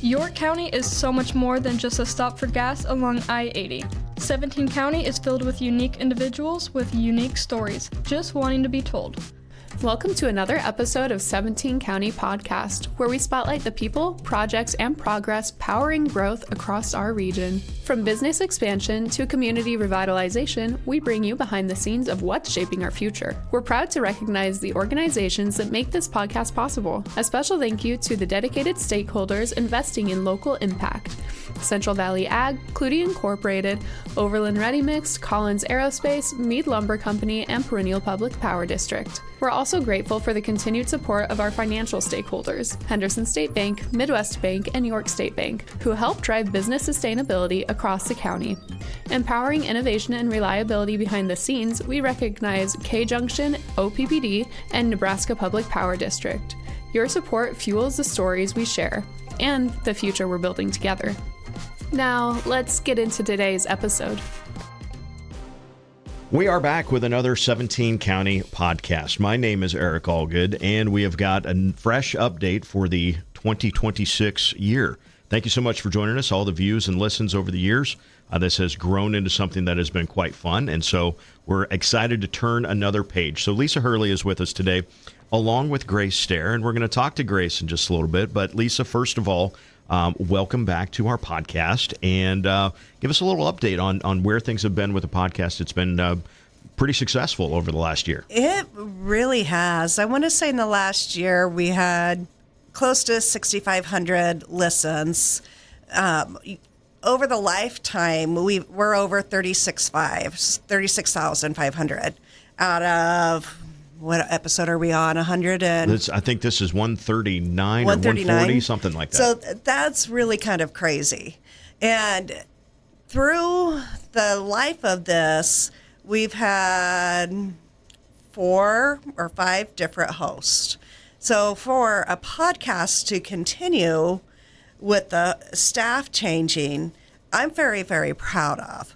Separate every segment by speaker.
Speaker 1: York County is so much more than just a stop for gas along I-80. 17 County is filled with unique individuals with unique stories, just wanting to be told.
Speaker 2: Welcome to another episode of 17 County Podcast, where we spotlight the people, projects, and progress powering growth across our region. From business expansion to community revitalization, we bring you behind the scenes of what's shaping our future. We're proud to recognize the organizations that make this podcast possible. A special thank you to the dedicated stakeholders investing in local impact. Central Valley Ag, Clutie Incorporated, Overland Ready Mix, Collins Aerospace, Meade Lumber Company, and Perennial Public Power District. We're also grateful for the continued support of our financial stakeholders, Henderson State Bank, Midwest Bank, and York State Bank, who help drive business sustainability across the county. Empowering innovation and reliability behind the scenes, we recognize K-Junction, OPPD, and Nebraska Public Power District. Your support fuels the stories we share and the future we're building together. Now, let's get into today's episode.
Speaker 3: We are back with another 17 County podcast. My name is Eric Allgood, and we have got a fresh update for the 2026 year. Thank you so much for joining us, all the views and listens over the years. This has grown into something that has been quite fun, and so we're excited to turn another page. So Lisa Hurley is with us today, along with Grace Staehr, and we're going to talk to Grace in just a little bit. But Lisa, first of all, welcome back to our podcast, and give us a little update on where things have been with the podcast. It's been pretty successful over the last year.
Speaker 4: It really has. I want to say in the last year we had close to 6,500 listens. Over the lifetime, we're over 36,500 out of... What episode are we on? 100 and...
Speaker 3: I think this is 139 or 140, something like that.
Speaker 4: So that's really kind of crazy. And through the life of this, we've had 4 or 5 different hosts. So for a podcast to continue with the staff changing, I'm very, very proud of.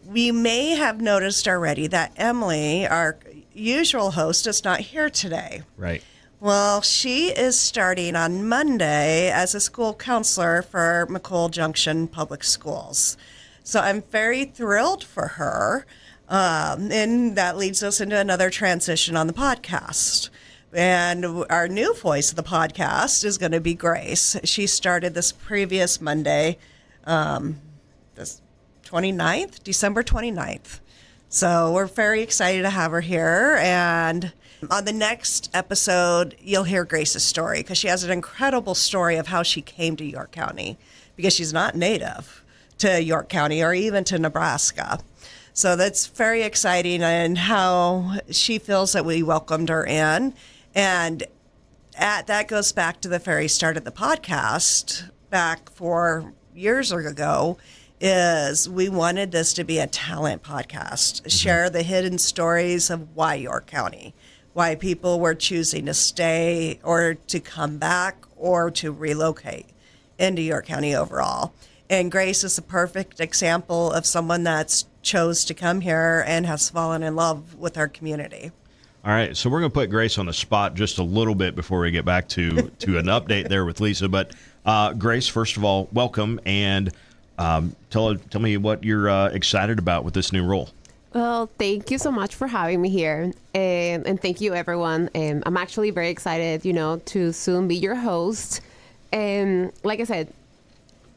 Speaker 4: We may have noticed already that Emily, our usual host, is not here today.
Speaker 3: Right.
Speaker 4: Well, she is starting on Monday as a school counselor for McColl Junction Public Schools. So I'm very thrilled for her. And that leads us into another transition on the podcast. And our new voice of the podcast is going to be Grace. She started this previous Monday, this 29th, December 29th. So we're very excited to have her here. And on the next episode, you'll hear Grace's story because she has an incredible story of how she came to York County because she's not native to York County or even to Nebraska. So that's very exciting and how she feels that we welcomed her in. And that goes back to the very start of the podcast back 4 years ago. Is we wanted this to be a talent podcast, share the hidden stories of why York County, why people were choosing to stay or to come back or to relocate into York County overall. And Grace is a perfect example of someone that's chose to come here and has fallen in love with our community.
Speaker 3: All right, so we're going to put Grace on the spot just a little bit before we get back to an update there with Lisa. But Grace, first of all, welcome, and tell me what you're excited about with this new role.
Speaker 5: Well, thank you so much for having me here, and thank you, everyone. I'm actually very excited, to soon be your host. Like I said,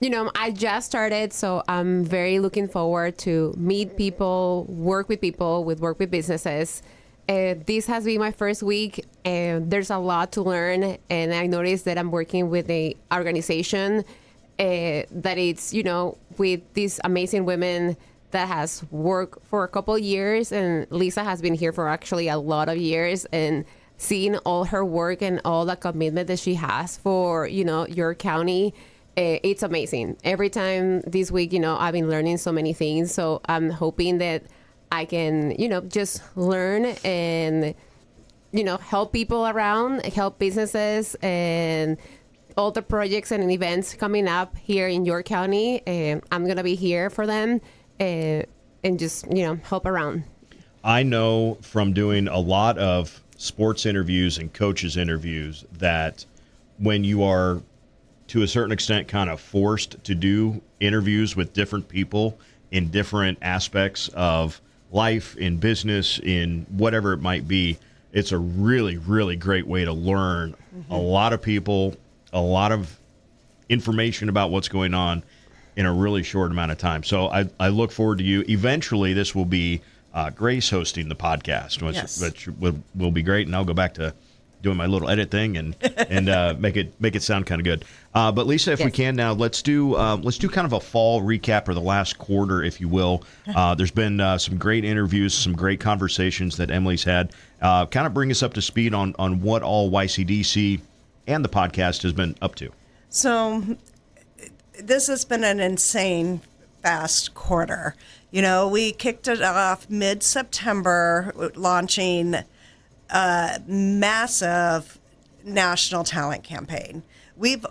Speaker 5: I just started, so I'm very looking forward to meet people, work with businesses. This has been my first week, and there's a lot to learn, and I noticed that I'm working with an organization that it's, with these amazing women that has worked for a couple years, and Lisa has been here for actually a lot of years, and seeing all her work and all the commitment that she has for, your county, it's amazing. Every time this week, I've been learning so many things, so I'm hoping that I can, just learn and, help people around, help businesses, and all the projects and events coming up here in York County. I'm going to be here for them and just, help around.
Speaker 3: I know from doing a lot of sports interviews and coaches interviews that when you are to a certain extent, kind of forced to do interviews with different people in different aspects of life, in business, in whatever it might be. It's a really, really great way to learn a lot of people, a lot of information about what's going on in a really short amount of time. So I look forward to you. Eventually, this will be Grace hosting the podcast, which will be great. And I'll go back to doing my little edit thing and make it sound kind of good. But Lisa, if we can now, let's do kind of a fall recap or the last quarter, if you will. There's been some great interviews, some great conversations that Emily's had. Kind of bring us up to speed on what all YCDC and the podcast has been up to.
Speaker 4: So this has been an insane fast quarter. You know, we kicked it off mid-September, launching a massive national talent campaign. We've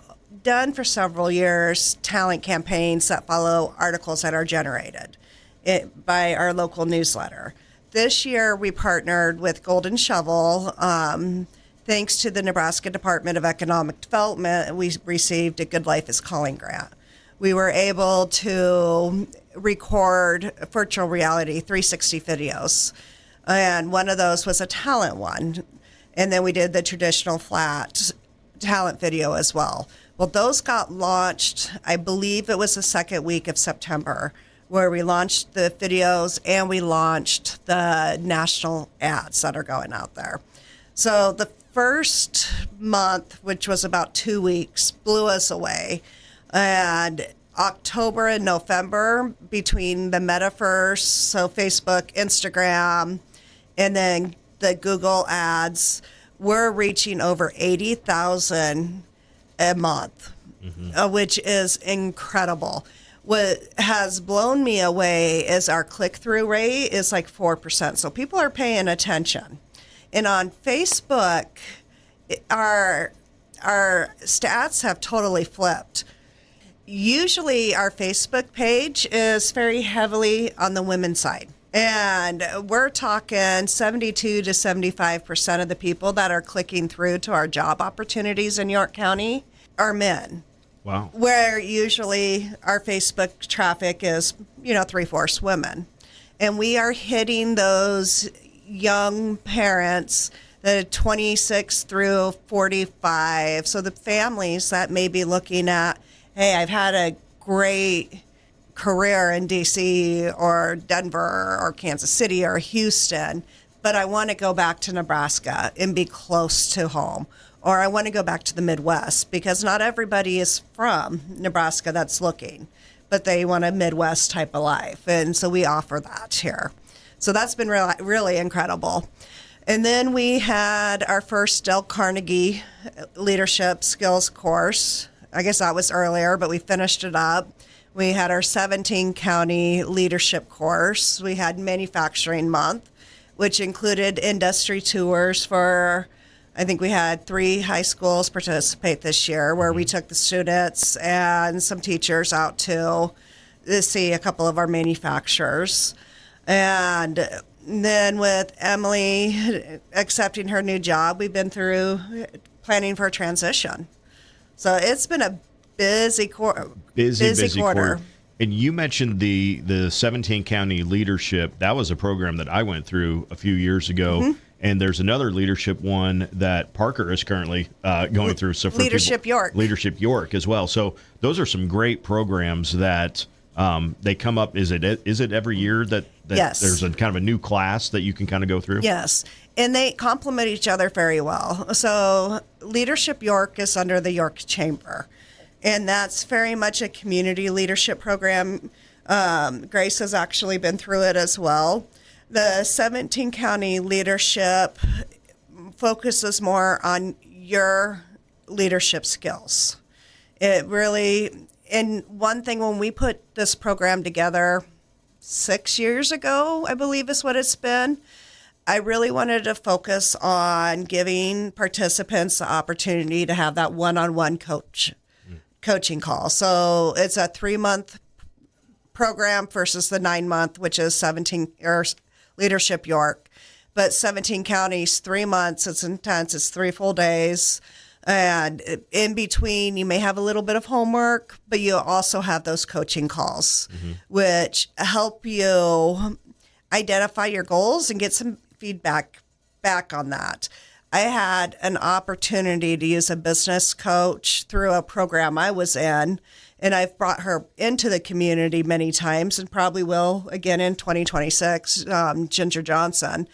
Speaker 4: done for several years talent campaigns that follow articles that are generated by our local newsletter. This year, we partnered with Golden Shovel. Thanks to the Nebraska Department of Economic Development, we received a Good Life is Calling grant. We were able to record virtual reality 360 videos, and one of those was a talent one. And then we did the traditional flat talent video as well. Well, those got launched, I believe it was the second week of September, where we launched the videos and we launched the national ads that are going out there. So the first month, which was about 2 weeks, blew us away. And October and November, between the metaverse, so Facebook, Instagram, and then the Google ads, we're reaching over 80,000 a month, which is incredible. What has blown me away is our click-through rate is like 4%. So people are paying attention. And on Facebook, our stats have totally flipped. Usually our Facebook page is very heavily on the women's side. And we're talking 72 to 75% of the people that are clicking through to our job opportunities in York County are men.
Speaker 3: Wow.
Speaker 4: Where usually our Facebook traffic is, 3/4 women. And we are hitting those young parents, the 26 through 45. So the families that may be looking at, hey, I've had a great career in DC or Denver or Kansas City or Houston, but I want to go back to Nebraska and be close to home. Or I want to go back to the Midwest, because not everybody is from Nebraska that's looking, but they want a Midwest type of life. And so we offer that here. So that's been really incredible. And then we had our first Dale Carnegie leadership skills course. I guess that was earlier, but we finished it up. We had our 17 county leadership course. We had manufacturing month, which included industry tours for, I think we had 3 high schools participate this year, where we took the students and some teachers out to see a couple of our manufacturers. And then with Emily accepting her new job, we've been through planning for a transition. So it's been a busy quarter.
Speaker 3: And you mentioned the 17 county leadership. That was a program that I went through a few years ago. And there's another leadership one that Parker is currently going through. So for
Speaker 4: Leadership York.
Speaker 3: Leadership York as well. So those are some great programs that they come up. Is it every year that
Speaker 4: Yes.
Speaker 3: There's a kind of a new class that you can kind of go through?
Speaker 4: Yes. And they complement each other very well. So Leadership York is under the York Chamber. And that's very much a community leadership program. Grace has actually been through it as well. The 17 county leadership focuses more on your leadership skills. It really, and one thing, when we put this program together 6 years ago, I believe is what it's been, I really wanted to focus on giving participants the opportunity to have that one-on-one coaching call. So it's a 3-month program versus the 9-month, which is 17 or Leadership York. But 17 counties, 3 months, it's intense, it's 3 full days. And in between, you may have a little bit of homework, but you also have those coaching calls, which help you identify your goals and get some feedback back on that. I had an opportunity to use a business coach through a program I was in, and I've brought her into the community many times and probably will again in 2026, Ginger Johnson.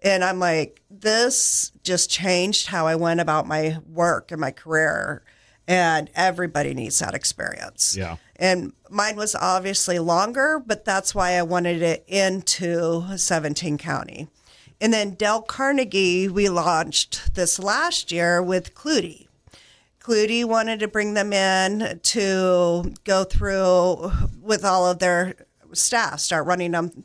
Speaker 4: And I'm like, this just changed how I went about my work and my career. And everybody needs that experience.
Speaker 3: Yeah.
Speaker 4: And mine was obviously longer, but that's why I wanted it into 17 County. And then Dale Carnegie, we launched this last year with Clutie. Clutie wanted to bring them in to go through with all of their staff, start running them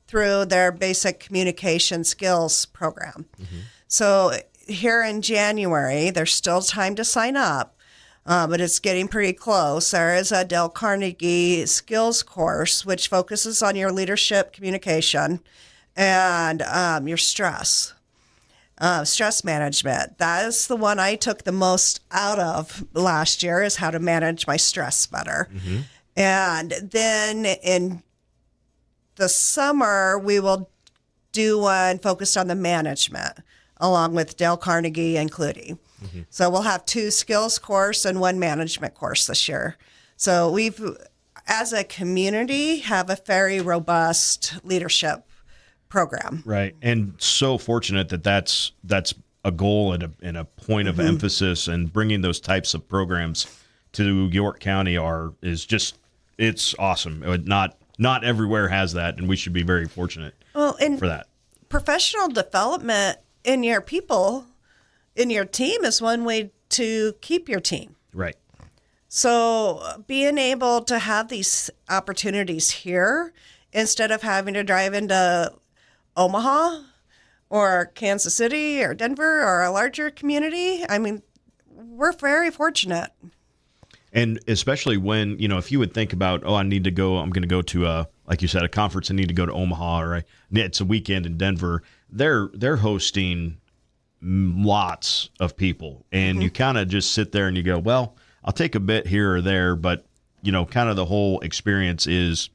Speaker 4: through their basic communication skills program. So here in January, there's still time to sign up, but it's getting pretty close. There is a Dale Carnegie skills course, which focuses on your leadership communication and your stress management. That is the one I took the most out of last year, is how to manage my stress better. And then in the summer, we will do one focused on the management, along with Dale Carnegie and Clutie. So we'll have 2 skills course and 1 management course this year. So we've, as a community, have a very robust leadership program.
Speaker 3: Right. And so fortunate that that's a goal and a point of emphasis, and bringing those types of programs to York County it's awesome. Not everywhere has that, and we should be very fortunate for that.
Speaker 4: Professional development in your people, in your team, is one way to keep your team.
Speaker 3: Right.
Speaker 4: So being able to have these opportunities here instead of having to drive into Omaha or Kansas City or Denver or a larger community, I mean, we're very fortunate.
Speaker 3: And especially when, if you would think about, I'm going to go to like you said, a conference, I need to go to Omaha, or it's a weekend in Denver. They're hosting lots of people, and you kind of just sit there and you go, well, I'll take a bit here or there, but kind of the whole experience is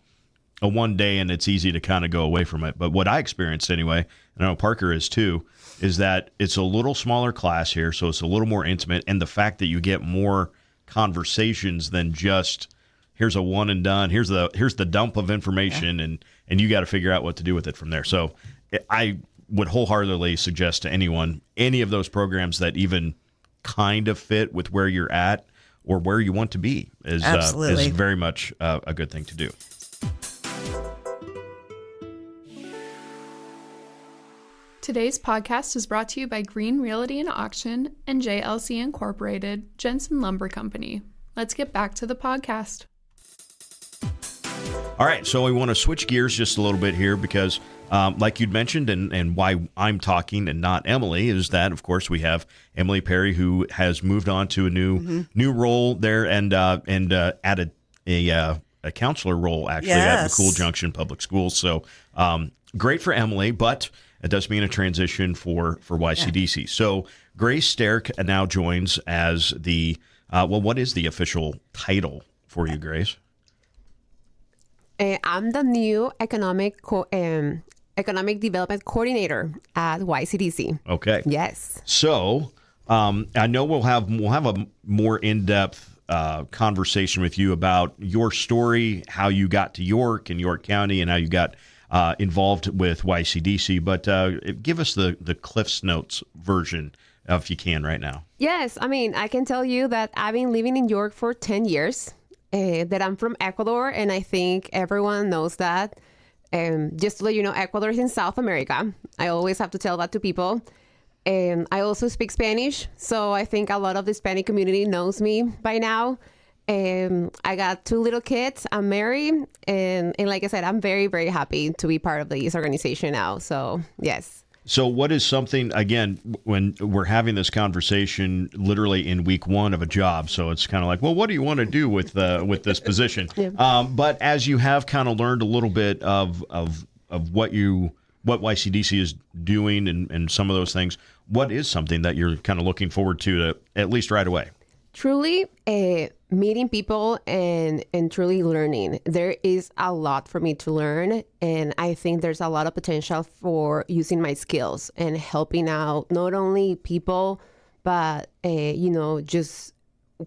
Speaker 3: a one day, and it's easy to kind of go away from it. But what I experienced anyway, and I know Parker is too, is that it's a little smaller class here, so it's a little more intimate, and the fact that you get more conversations than just here's a one and done, here's the dump of information, and you got to figure out what to do with it from there. So I would wholeheartedly suggest to anyone, any of those programs that even kind of fit with where you're at or where you want to be is very much a good thing to do.
Speaker 2: Today's podcast is brought to you by Green Realty and Auction and JLC Incorporated, Jensen Lumber Company. Let's get back to the podcast.
Speaker 3: All right, so we want to switch gears just a little bit here because, like you'd mentioned, and why I'm talking and not Emily, is that, of course, we have Emily Perry, who has moved on to a new role there and added a counselor role, actually, at McCool Junction Public Schools. So great for Emily, but it does mean a transition for YCDC. Yeah. So Grace Staehr now joins as the, what is the official title for you, Grace?
Speaker 5: I'm the new economic development coordinator at YCDC.
Speaker 3: Okay.
Speaker 5: Yes.
Speaker 3: So I know we'll have a more in-depth conversation with you about your story, how you got to York and York County, and how you got involved with YCDC. But give us the Cliff's Notes version, if you can, right now.
Speaker 5: Yes. I mean, I can tell you that I've been living in York for 10 years. That I'm from Ecuador, and I think everyone knows that. Just to let you know, Ecuador is in South America. I always have to tell that to people. I also speak Spanish, so I think a lot of the Hispanic community knows me by now. I got 2 little kids. I'm married, and like I said, I'm very, very happy to be part of this organization now. So, yes.
Speaker 3: So what is something, again, when we're having this conversation literally in week 1 of a job, so it's kind of like, well, what do you want to do with this position? Yeah. But as you have kind of learned a little bit of what you what YCDC is doing and some of those things, what is something that you're kind of looking forward to at least right away?
Speaker 5: Truly meeting people and truly learning. There is a lot for me to learn, and I think there's a lot of potential for using my skills and helping out not only people, but just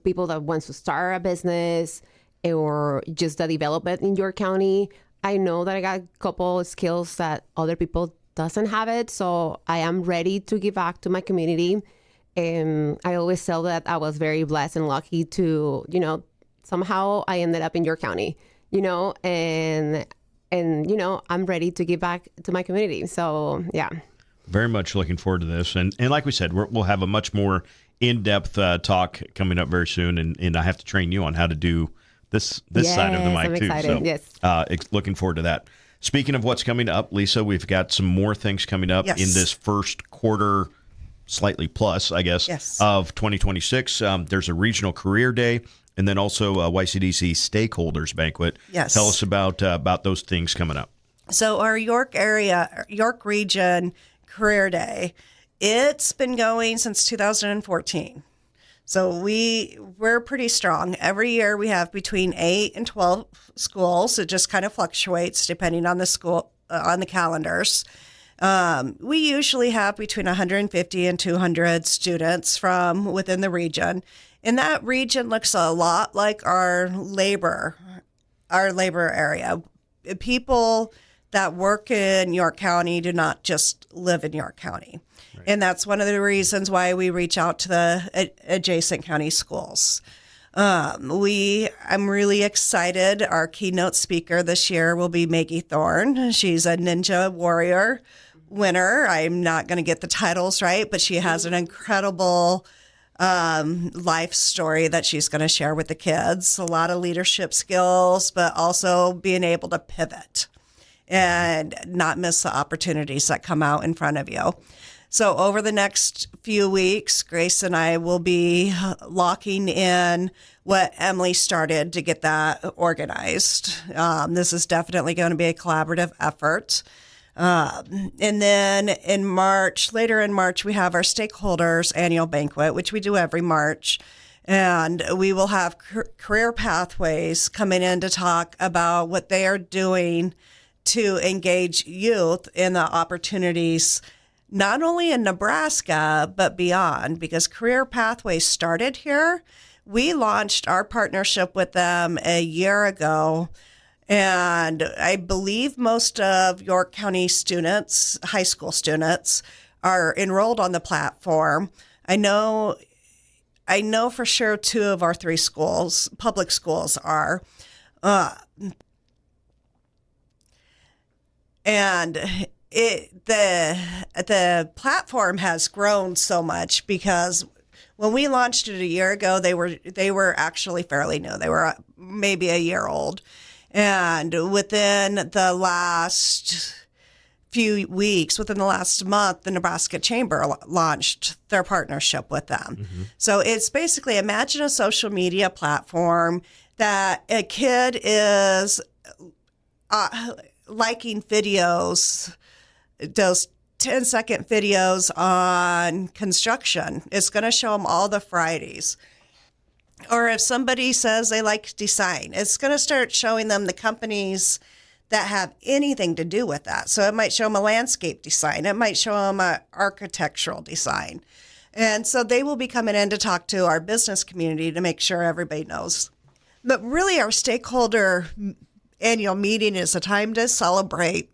Speaker 5: people that want to start a business or just the development in York County. I know that I got a couple of skills that other people doesn't have it, so I am ready to give back to my community. I always tell that I was very blessed and lucky to, somehow I ended up in York County, and I'm ready to give back to my community. So, yeah.
Speaker 3: Very much looking forward to this. And like we said, we'll have a much more in-depth talk coming up very soon. And I have to train you on how to do this side of the mic,
Speaker 5: I'm
Speaker 3: too.
Speaker 5: excited.
Speaker 3: So, looking forward to that. Speaking of what's coming up, Lisa, we've got some more things coming up in this first quarter, slightly plus, I guess, of 2026. There's a regional career day, and then also a YCDC stakeholders banquet.
Speaker 4: Yes.
Speaker 3: Tell us about those things coming up.
Speaker 4: So our York region career day, it's been going since 2014. So we're pretty strong. Every year we have between 8 and 12 schools. It just kind of fluctuates depending on the school, on the calendars. We usually have between 150 and 200 students from within the region. And that region looks a lot like our labor area. People that work in York County do not just live in York County. Right. And that's one of the reasons why we reach out to the adjacent county schools. I'm really excited. Our keynote speaker this year will be Maggie Thorne. She's a Ninja Warrior winner. I'm not going to get the titles right, but she has an incredible life story that she's going to share with the kids. A lot of leadership skills, but also being able to pivot and not miss the opportunities that come out in front of you. So over the next few weeks, Grace and I will be locking in what Emily started to get that organized. This is definitely going to be a collaborative effort. And then later in March, we have our stakeholders annual banquet, which we do every March. And we will have career pathways coming in to talk about what they are doing to engage youth in the opportunities, not only in Nebraska, but beyond, because Career Pathways started here. We launched our partnership with them a year ago, and I believe most of York County students, high school students, are enrolled on the platform. I know for sure 2 of our 3 schools, public schools, are. And the platform has grown so much because when we launched it a year ago, they were actually fairly new. They were maybe a year old. And within the last few weeks, within the last month, the Nebraska Chamber launched their partnership with them. Mm-hmm. So it's basically, imagine a social media platform that a kid is liking videos, those 10-second videos on construction. It's going to show them all the Fridays. Or if somebody says they like design, it's going to start showing them the companies that have anything to do with that. So it might show them a landscape design. It might show them an architectural design. And so they will be coming in to talk to our business community to make sure everybody knows. But really, our stakeholder annual meeting is a time to celebrate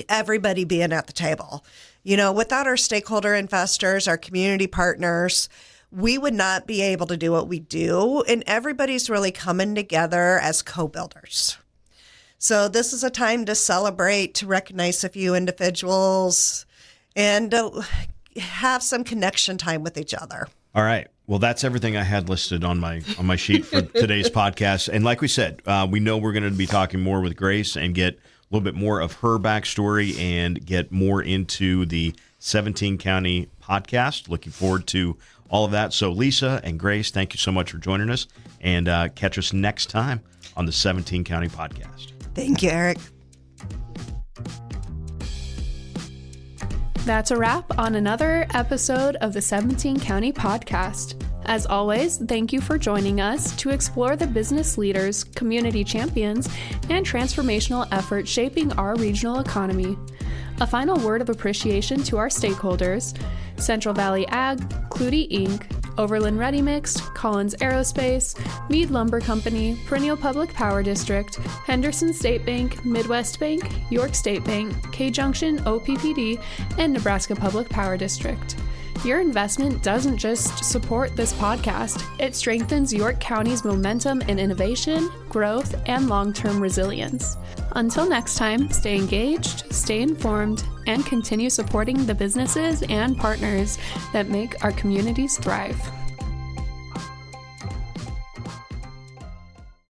Speaker 4: everybody being at the table. Without our stakeholder investors, our community partners, we would not be able to do what we do. And everybody's really coming together as co-builders. So this is a time to celebrate, to recognize a few individuals, and to have some connection time with each other.
Speaker 3: All right. Well, that's everything I had listed on my sheet for today's podcast. And like we said, we know we're going to be talking more with Grace and get a little bit more of her backstory and get more into the 17 County podcast. Looking forward to all of that. So Lisa and Grace, thank you so much for joining us, and catch us next time on the 17 County podcast.
Speaker 4: Thank you, Eric.
Speaker 2: That's a wrap on another episode of the 17 County Podcast. As always, thank you for joining us to explore the business leaders, community champions, and transformational efforts shaping our regional economy. A final word of appreciation to our stakeholders: Central Valley Ag, Clutie Inc., Overland Ready Mixed, Collins Aerospace, Meade Lumber Company, Perennial Public Power District, Henderson State Bank, Midwest Bank, York State Bank, K-Junction, OPPD, and Nebraska Public Power District. Your investment doesn't just support this podcast, it strengthens York County's momentum in innovation, growth, and long-term resilience. Until next time, stay engaged, stay informed, and continue supporting the businesses and partners that make our communities thrive.